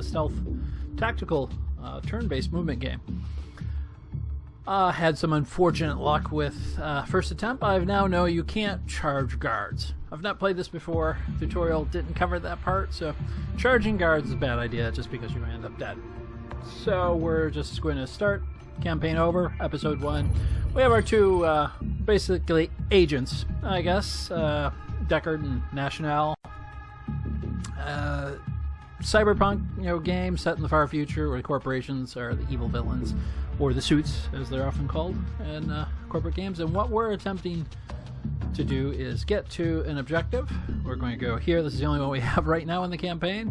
stealth tactical turn-based movement game. Had some unfortunate luck with first attempt. I now know you can't charge guards. I've not played this before. Tutorial didn't cover that part, so charging guards is a bad idea just because you're going to end up dead. So we're just going to start. Campaign over, episode 1. We have our two, basically, agents, I guess. Deckard and National. Cyberpunk, game set in the far future where corporations are the evil villains, or the suits, as they're often called in corporate games. And what we're attempting to do is get to an objective. We're going to go here. This is the only one we have right now in the campaign,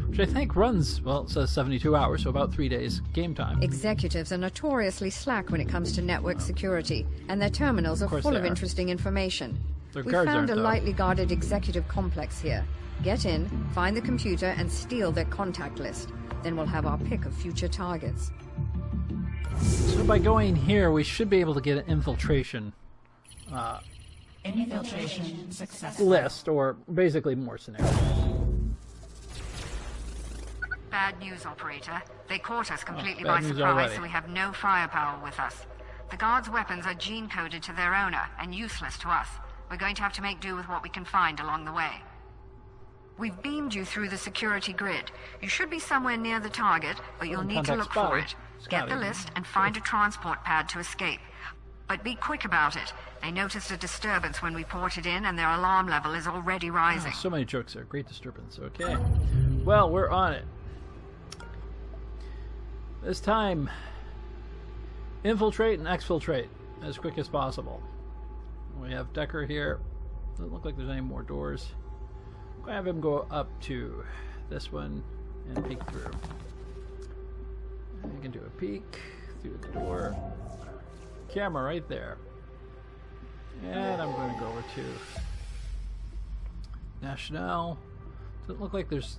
which I think runs, well, it says 72 hours, so about 3 days game time. Executives are notoriously slack when it comes to network security, and their terminals are full of interesting information. We found a lightly guarded executive complex here. Get in, find the computer, and steal their contact list. Then we'll have our pick of future targets. So by going here, we should be able to get an infiltration successful list, or basically more scenarios. Bad news, operator. They caught us completely by surprise, so we have no firepower with us. The guards' weapons are gene-coded to their owner and useless to us. We're going to have to make do with what we can find along the way. We've beamed you through the security grid. You should be somewhere near the target, but you'll need to look for it. Get the list and find a transport pad to escape. But be quick about it. They noticed a disturbance when we ported in, and their alarm level is already rising. So many jokes there. Great disturbance. Okay. Well, we're on it. This time, infiltrate and exfiltrate as quick as possible. We have Decker here. Doesn't look like there's any more doors. I'm going to have him go up to this one and peek through. You can do a peek through the door. Camera right there. And I'm going to go over to National. Doesn't look like there's...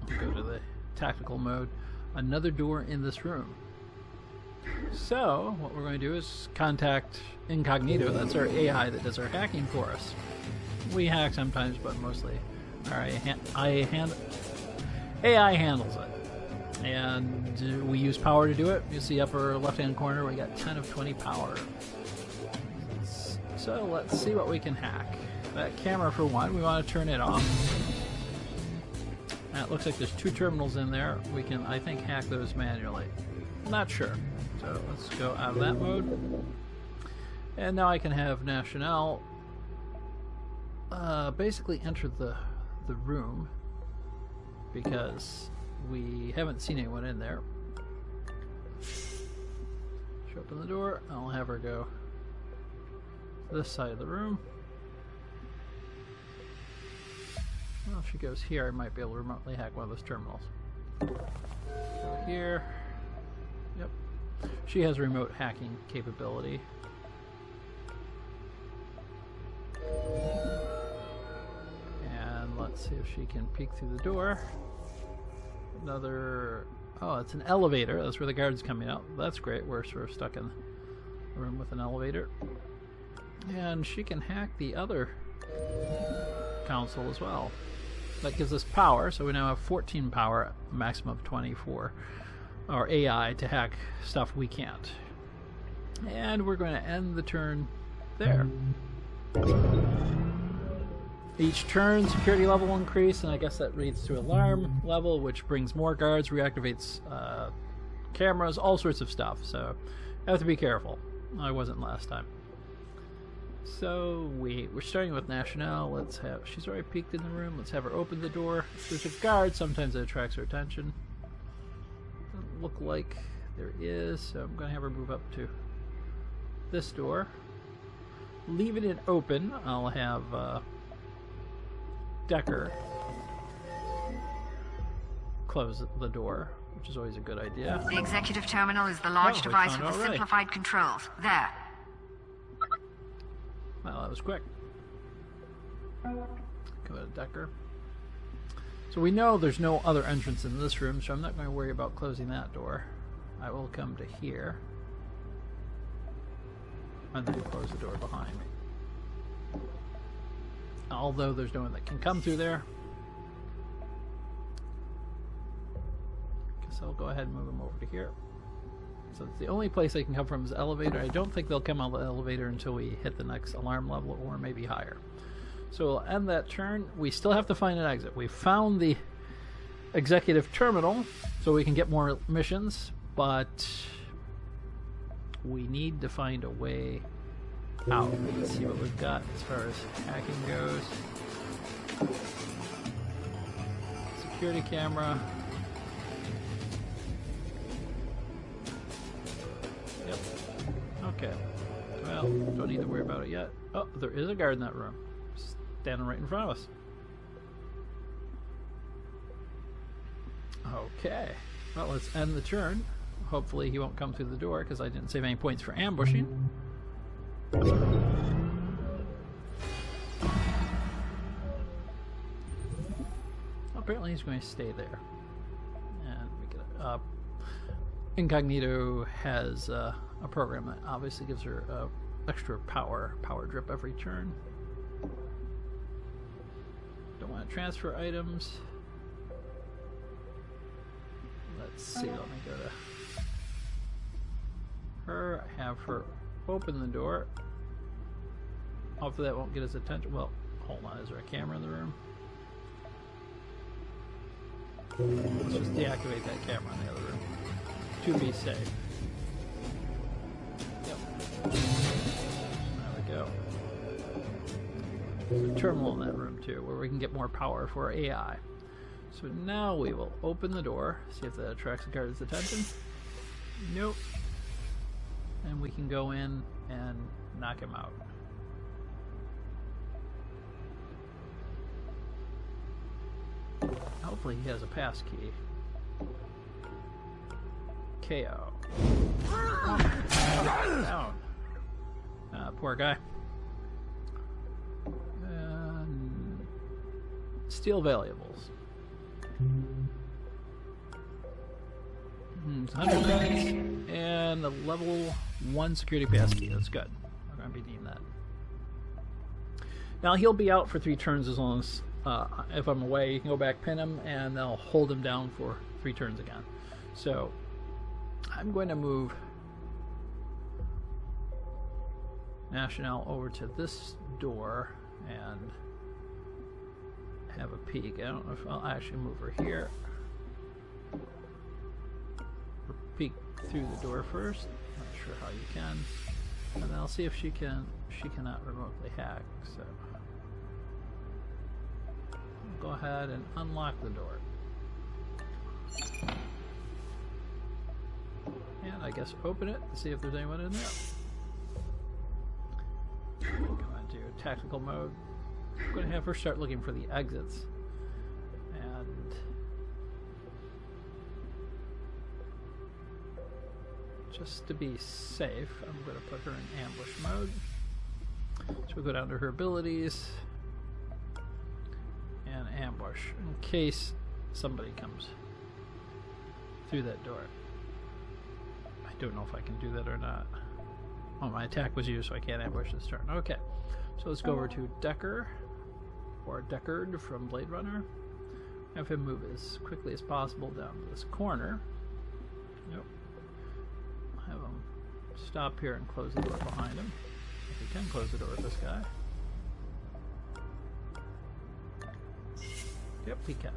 I'll go to the tactical mode. Another door in this room. So, what we're going to do is contact Incognito. That's our AI that does our hacking for us. We hack sometimes, but mostly our AI handles it. And we use power to do it. You see upper left-hand corner, we got 10 of 20 power. So let's see what we can hack. That camera, for one, we want to turn it off. It looks like there's 2 terminals in there. We can, I think, hack those manually. Not sure. So let's go out of that mode. And now I can have National basically enter the room, because we haven't seen anyone in there. She'll open the door. I'll have her go to this side of the room. Well, if she goes here, I might be able to remotely hack one of those terminals. Go here. Yep. She has remote hacking capability. And let's see if she can peek through the door. Another... Oh, it's an elevator. That's where the guard's coming out. That's great. We're sort of stuck in a room with an elevator. And she can hack the other console as well. That gives us power, so we now have 14 power, maximum of 24, our AI to hack stuff we can't. And we're going to end the turn there. Each turn, security level will increase, and I guess that leads to alarm level, which brings more guards, reactivates cameras, all sorts of stuff. So you have to be careful. I wasn't last time. So we're starting with National. Let's have, she's already peeked in the room. Let's have her open the door. If there's a guard, sometimes it attracts her attention. Doesn't look like there is, so I'm going to have her move up to this door. Leaving it open, I'll have Decker close the door, which is always a good idea. The executive terminal is the large device with the simplified controls. There. Well, that was quick. Go to Decker. So we know there's no other entrance in this room, so I'm not going to worry about closing that door. I will come to here. And then close the door behind me. Although there's no one that can come through there. So I'll go ahead and move them over to here. So it's the only place they can come from is the elevator. I don't think they'll come out of the elevator until we hit the next alarm level or maybe higher. So we'll end that turn. We still have to find an exit. We found the executive terminal so we can get more missions, but we need to find a way out. Let's see what we've got as far as hacking goes. Security camera. Yep. Okay. Well, don't need to worry about it yet. Oh, there is a guard in that room. Standing right in front of us. Okay. Well, let's end the turn. Hopefully he won't come through the door because I didn't save any points for ambushing. Apparently he's going to stay there. And we get Incognito has a program that obviously gives her extra power drip every turn. Don't want to transfer items. Let's see, let me go to her, have her open the door. Hopefully that won't get his attention. Well, hold on, is there a camera in the room? Let's just deactivate that camera in the other room to be safe. Yep. There we go. There's a terminal in that room too, where we can get more power for our AI. So now we will open the door, see if that attracts the guard's attention. Nope. And we can go in and knock him out. Hopefully he has a pass key. KO. Down. Poor guy. And steal valuables. 100 credits and a level 1 security pass key. That's good. We're going to be needing that. Now he'll be out for 3 turns as long as if I'm away. You can go back, pin him, and they'll hold him down for 3 turns again. So I'm going to move National over to this door and have a peek. I don't know if I'll actually move her here. Or peek through the door first. Not sure how you can. And then I'll see if she can. She cannot remotely hack, so go ahead and unlock the door. And I guess open it to see if there's anyone in there. Go into tactical mode. I'm going to have her start looking for the exits. And just to be safe, I'm going to put her in ambush mode. So we'll go down to her abilities and ambush in case somebody comes through that door. I don't know if I can do that or not. Oh, my attack was used, so I can't ambush this turn. Okay, so let's go over to Decker, or Deckard from Blade Runner. Have him move as quickly as possible down to this corner. Yep. Have him stop here and close the door behind him. If he can close the door with this guy. Yep, he can.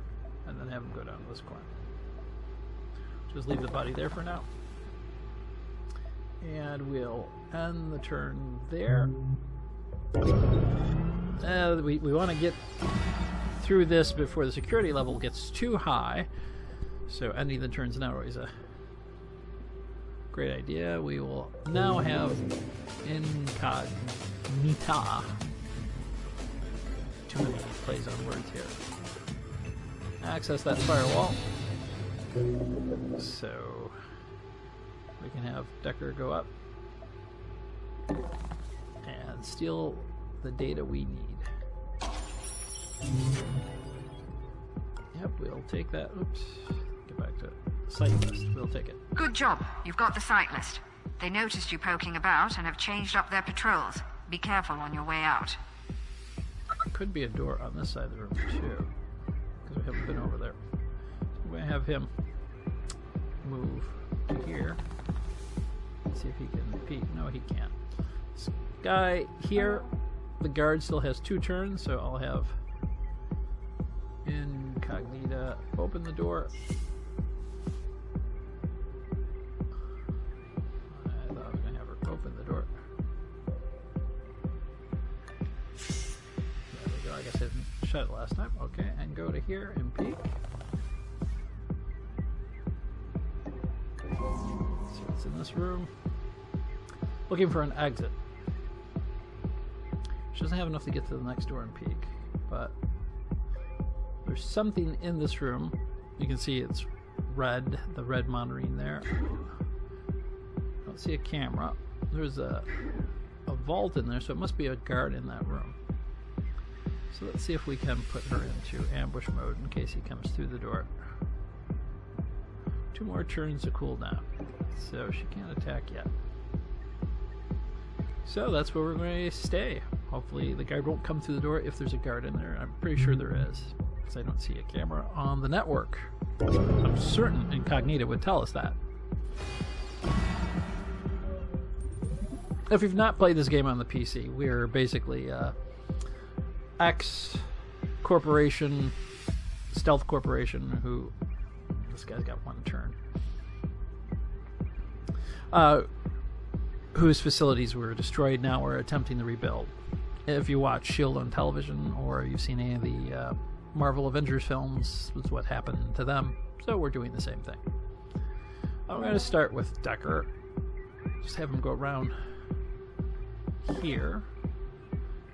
And then have him go down to this corner. Just leave the body there for now. And we'll end the turn there. We want to get through this before the security level gets too high. So ending the turn's not always a great idea. We will now have Incognita. Too many plays on words here. Access that firewall. So we can have Decker go up and steal the data we need. Yep, we'll take that. Oops. Get back to site list. We'll take it. Good job. You've got the site list. They noticed you poking about and have changed up their patrols. Be careful on your way out. Could be a door on this side of the room too, because we haven't been over there. So we're going to have him move to here. Let's see if he can peek. No, he can't. This guy here, the guard still has 2 turns, so I'll have Incognita open the door. I thought I was going to have her open the door. There we go. I guess I didn't shut it last time. Okay, and go to here and peek. See what's in this room. Looking for an exit. She doesn't have enough to get to the next door and peek, but there's something in this room. You can see it's red, the red monitoring there. I don't see a camera. There's a vault in there, so it must be a guard in that room. So let's see if we can put her into ambush mode in case he comes through the door. 2 more turns to cool down, so she can't attack yet. So that's where we're going to stay. Hopefully the guard won't come through the door if there's a guard in there. I'm pretty sure there is, because I don't see a camera on the network. I'm certain Incognita would tell us that. If you've not played this game on the PC, we're basically ex-corporation, stealth corporation, who... This guy's got 1 turn. Whose facilities were destroyed. Now we're attempting to rebuild. If you watch S.H.I.E.L.D. on television, or you've seen any of the Marvel Avengers films, this is what happened to them. So we're doing the same thing. I'm going to start with Decker. Just have him go around here.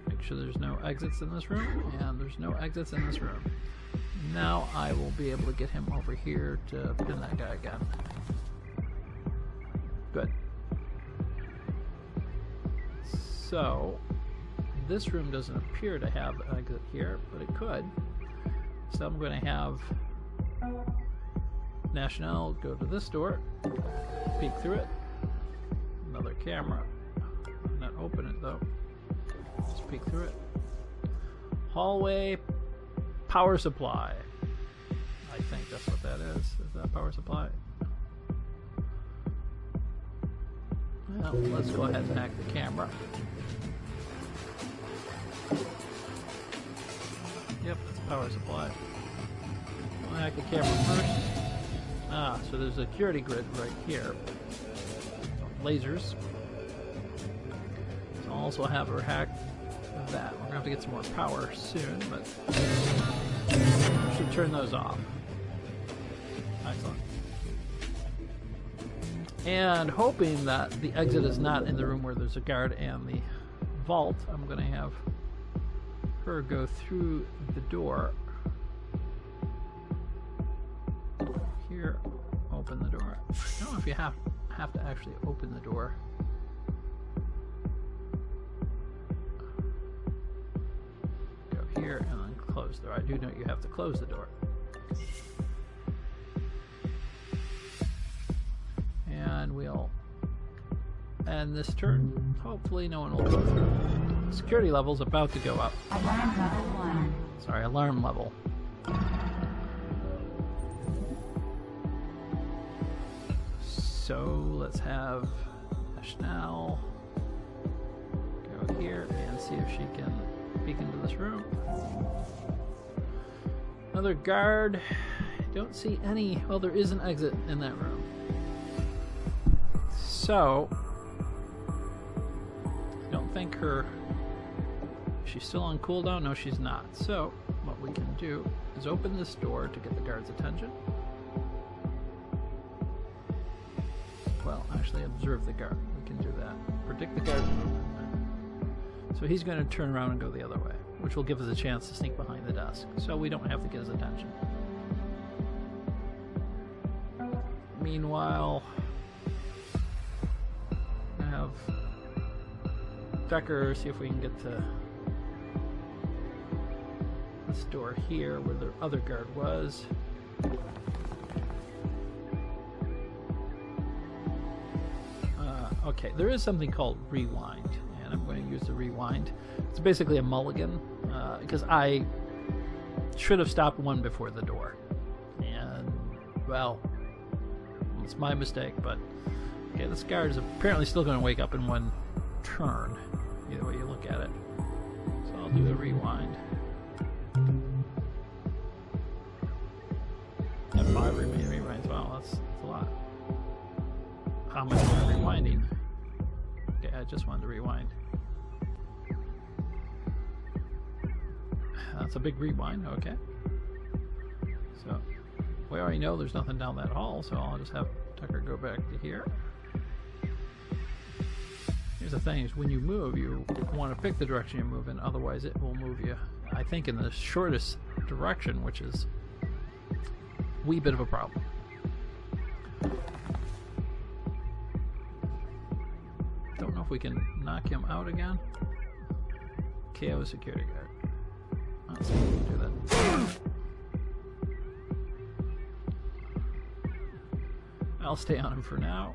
Make sure there's no exits in this room. And there's no exits in this room. Now I will be able to get him over here to pin that guy again. Good. So, this room doesn't appear to have an exit here, but it could. So I'm going to have National go to this door, peek through it. Another camera. Not open it though. Just peek through it. Hallway, power supply. I think that's what that is. Is that power supply? Well, let's go ahead and hack the camera. Yep, that's a power supply. We'll hack the camera first. So there's a security grid right here. Lasers. So I'll also have her hack that. We're going to have to get some more power soon, but we should turn those off. Excellent. And hoping that the exit is not in the room where there's a guard and the vault, I'm going to have her go through the door. Here, open the door. I don't know if you have to actually open the door. Go here and then close the door. I do know you have to close the door. And we'll end this turn. Hopefully no one will go through. Security level's about to go up. Alarm level 1. Sorry, alarm level. So let's have Chanel go here and see if she can peek into this room. Another guard. Don't see any. Well, there is an exit in that room. So I don't think her... She's still on cooldown? No, she's not. So what we can do is open this door to get the guard's attention. Well, actually observe the guard. We can do that. Predict the guard's movement. So he's going to turn around and go the other way, which will give us a chance to sneak behind the desk, so we don't have to get his attention. Meanwhile, I have Decker see if we can get to this door here where the other guard was. Okay, there is something called rewind, and I'm going to use the rewind. It's basically a mulligan, because I should have stopped one before the door. And, well, It's my mistake, but okay, this guard is apparently still going to wake up in one turn, either way you look at it. So I'll do a rewind. And 5 rewinds. Wow, that's a lot. How much am I rewinding? Okay, I just wanted to rewind. That's a big rewind, okay. So, we already know there's nothing down that hall, so I'll just have Tucker go back to here. Here's the thing, is when you move, you want to pick the direction you move in, otherwise it will move you, I think, in the shortest direction, which is a wee bit of a problem. Don't know if we can knock him out again. KO security guard. Let's see if we can do that. I'll stay on him for now.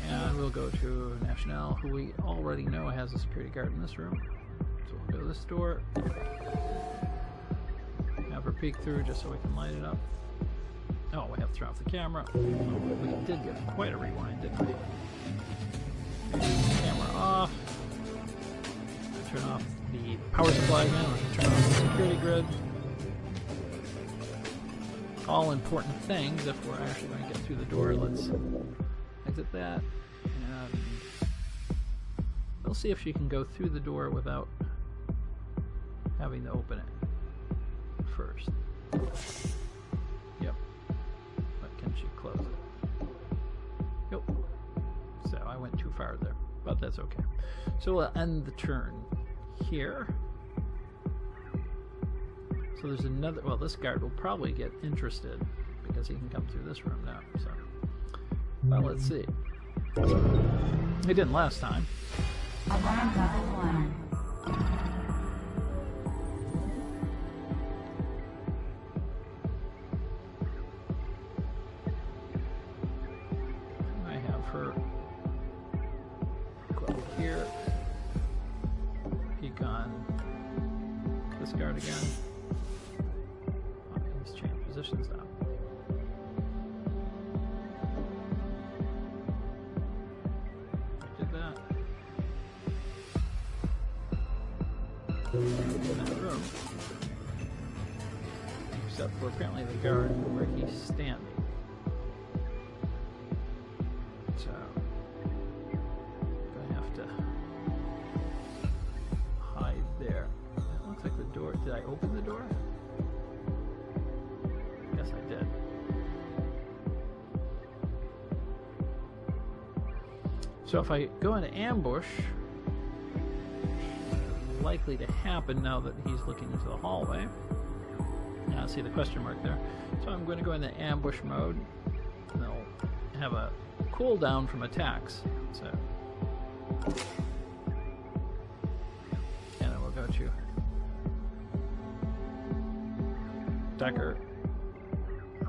And we'll go to National, who we already know has a security guard in this room. So we'll go to this door. Have her peek through just so we can light it up. Oh, we have to turn off the camera. Oh, we did get quite a rewind, didn't we? Camera off. Turn off the power supply again. We'll turn off the security grid. All important things if we're actually going to get through the door. Let's exit that. And we'll see if she can go through the door without having to open it first. Yep. But can she close it? Nope. So I went too far there, but that's okay. So we'll end the turn here. So there's another, well, this guard will probably get interested because he can come through this room now. So, well, let's see. He didn't last time. Alarm level 1. I have her go over here. Peek on this guard again. He's changed positions now. I did that. In that room. Except for apparently the guard where he's standing. So I'm gonna have to hide there. It looks like the door. Did I open the door? Yes, I did. So if I go into ambush, likely to happen now that he's looking into the hallway. Now I see the question mark there. So I'm going to go into ambush mode. And they'll have a cooldown from attacks. So, and then we'll go to Decker.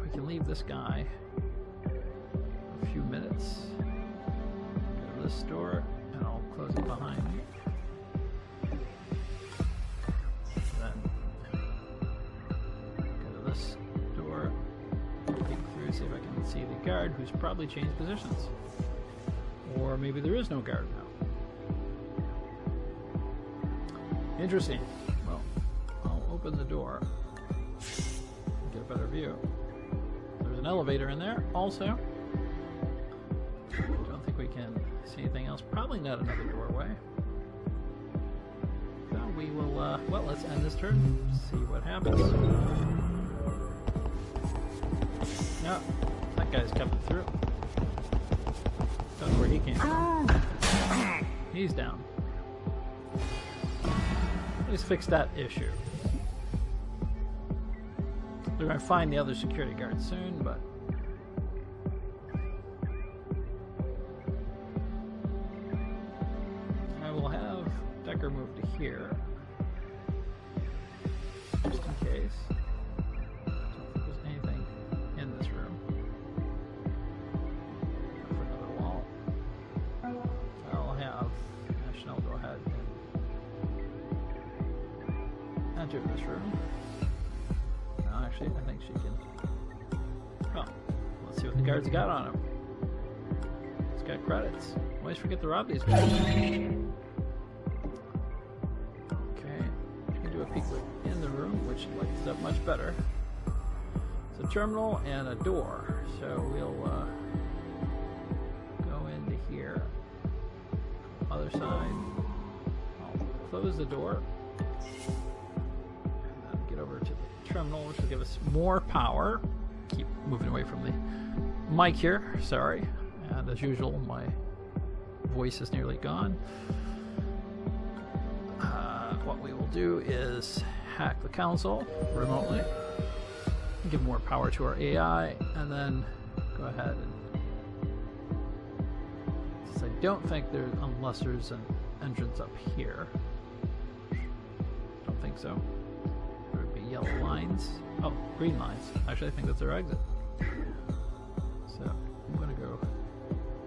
We can leave this guy a few minutes. Go to this door, and I'll close it behind me. Then go to this door, peek through, see if I can see the guard who's probably changed positions. Or maybe there is no guard now. Interesting. Well, I'll open the door. Get a better view. There's an elevator in there also. Don't think we can see anything else. Probably not another doorway. So we will, well, let's end this turn. See what happens. No, that guy's coming through. Don't know where he came from. He's down. Let's fix that issue. We're going to find the other security guard soon, but I will have Decker move to here, just in case. I don't think there's anything in this room. For another wall. I'll have National go ahead and enter this room. Actually, I think she can Well, let's see what the guards got on him. He's got credits. Always forget to rob these guys. Okay. You can do a peek in the room, which lights up much better. It's a terminal and a door. So we'll go into here. Other side. I'll close the door. And then get over to the terminal, which will give us more power. Keep moving away from the mic here. Sorry. And as usual, my voice is nearly gone. What we will do is hack the console remotely, give more power to our AI, and then go ahead and, since I don't think there's, unless there's an entrance up here, don't think so. There would be yellow lines. Oh, green lines. Actually, I think that's our exit. So I'm going to go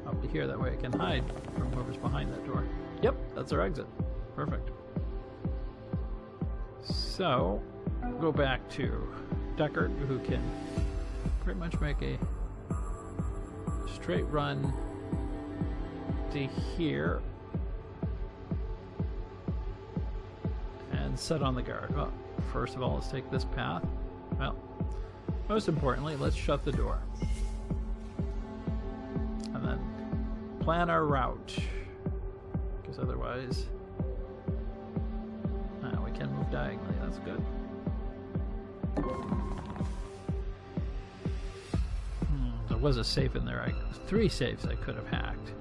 up to here, that way I can hide from whoever's behind that door. Yep, that's our exit. Perfect. So, go back to Deckard, who can pretty much make a straight run to here and set on the guard. Well, first of all, let's take this path. Well, most importantly, let's shut the door. And then plan our route, because otherwise we can move diagonally. That's good. There was a safe in there. 3 safes I could have hacked,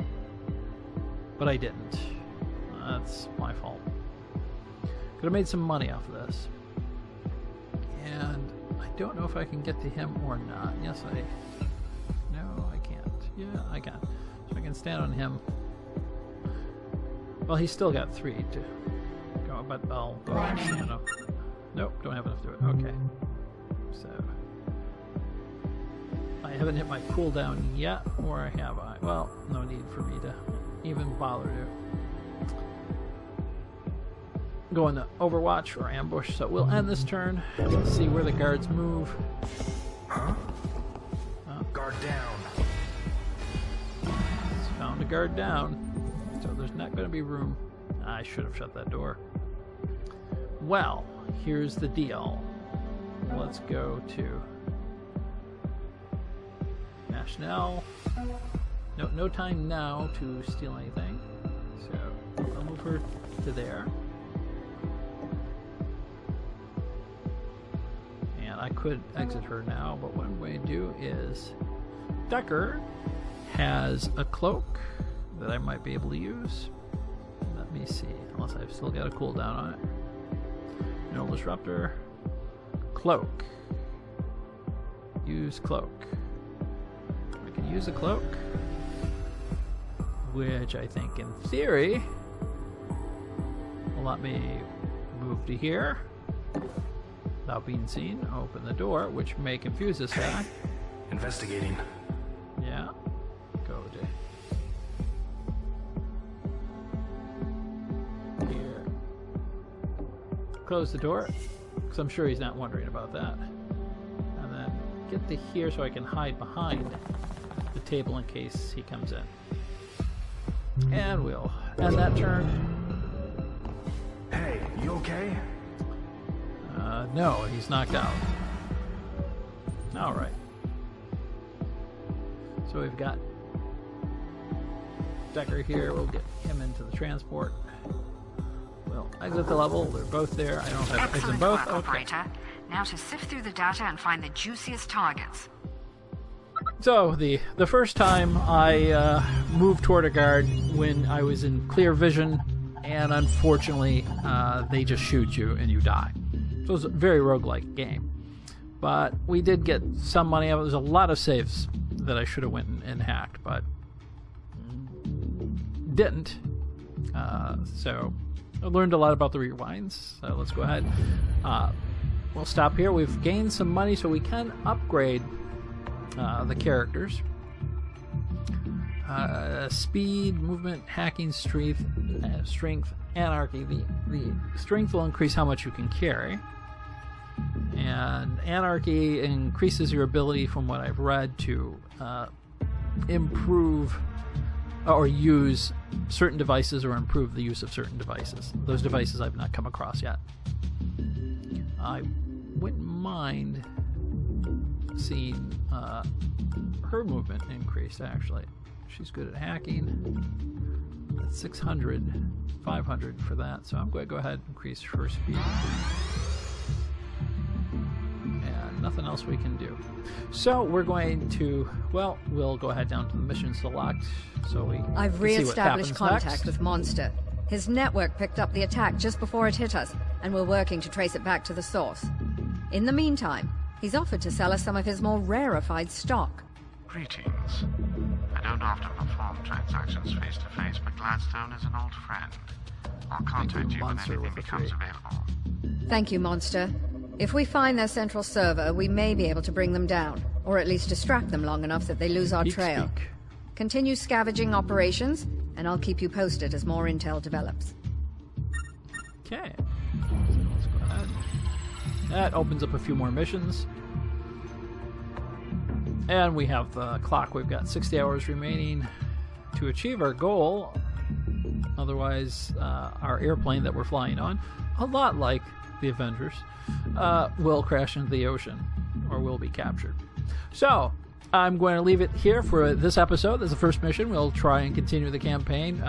but I didn't. That's my fault. Could have made some money off of this, and I don't know if I can get to him or not. Yes, no, I can't. Yeah, I can. So I can stand on him. Well, he's still got 3 to go, but I'll go ahead and stand up. Nope, don't have enough to do it. Okay. So I haven't hit my cooldown yet, or have I? Well, no need for me to even bother to go into Overwatch or ambush. So we'll end this turn. Let's see where the guards move. Huh? Guard down. Found a guard down. So there's not going to be room. I should have shut that door. Well, here's the deal. Let's go to National. No time now to steal anything. So I'll move her to there. And I could exit her now, but what I'm going to do is Deckard has a cloak that I might be able to use. Let me see, unless I've still got a cooldown on it. No disruptor. Cloak. Use cloak. I can use a cloak, which I think in theory will let me move to here without being seen. Open the door, which may confuse this guy. Investigating. Yeah. Go to here. Close the door, because I'm sure he's not wondering about that. And then get to here so I can hide behind the table in case he comes in. And we'll end that turn. Hey, you okay? No, he's knocked out. Alright. So we've got Deckard here. We'll get him into the transport. We'll exit the level. They're both there. I don't have to exit both. Excellent work, operator. Now to sift through the data and find the juiciest targets. So the first time I moved toward a guard when I was in clear vision, and unfortunately they just shoot you and you die. So it was a very roguelike game. But we did get some money out of it. There's a lot of saves that I should have went and hacked, but didn't. So I learned a lot about the rewinds. So let's go ahead. We'll stop here. We've gained some money, so we can upgrade the characters. Speed, movement, hacking, strength, anarchy. The strength will increase how much you can carry. And anarchy increases your ability, from what I've read, to improve or use certain devices or improve the use of certain devices. Those devices I've not come across yet. I wouldn't mind seeing her movement increased, actually. She's good at hacking. That's 600, 500 for that, so I'm going to go ahead and increase her speed. And nothing else we can do. So we're going to, well, we'll go ahead down to the mission select. So I've re-established contact with Monster. His network picked up the attack just before it hit us, and we're working to trace it back to the source. In the meantime, he's offered to sell us some of his more rarefied stock. Greetings. I don't often perform transactions face-to-face, but Gladstone is an old friend. I'll contact you when anything becomes available. Thank you, Monster. If we find their central server, we may be able to bring them down, or at least distract them long enough that they lose our trail. Continue scavenging operations, and I'll keep you posted as more intel develops. Okay. Let's go ahead. That opens up a few more missions. And we have the clock. We've got 60 hours remaining to achieve our goal. Otherwise, our airplane that we're flying on, a lot like the Avengers, will crash into the ocean or will be captured. So, I'm going to leave it here for this episode. This is the first mission. We'll try and continue the campaign.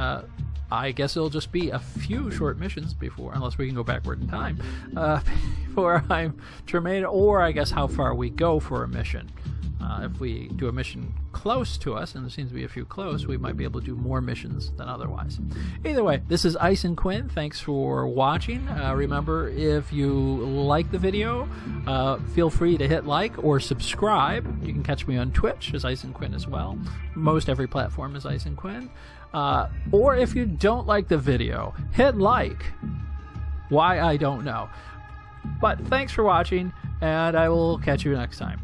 I guess it'll just be a few short missions before, unless we can go backward in time, before I'm terminated, or I guess how far we go for a mission. If we do a mission close to us, and there seems to be a few close, we might be able to do more missions than otherwise. Either way, this is Ice and Quinn. Thanks for watching. Remember, if you like the video, feel free to hit like or subscribe. You can catch me on Twitch as Ice and Quinn as well. Most every platform is Ice and Quinn. Or if you don't like the video, hit like. Why, I don't know. But thanks for watching, and I will catch you next time.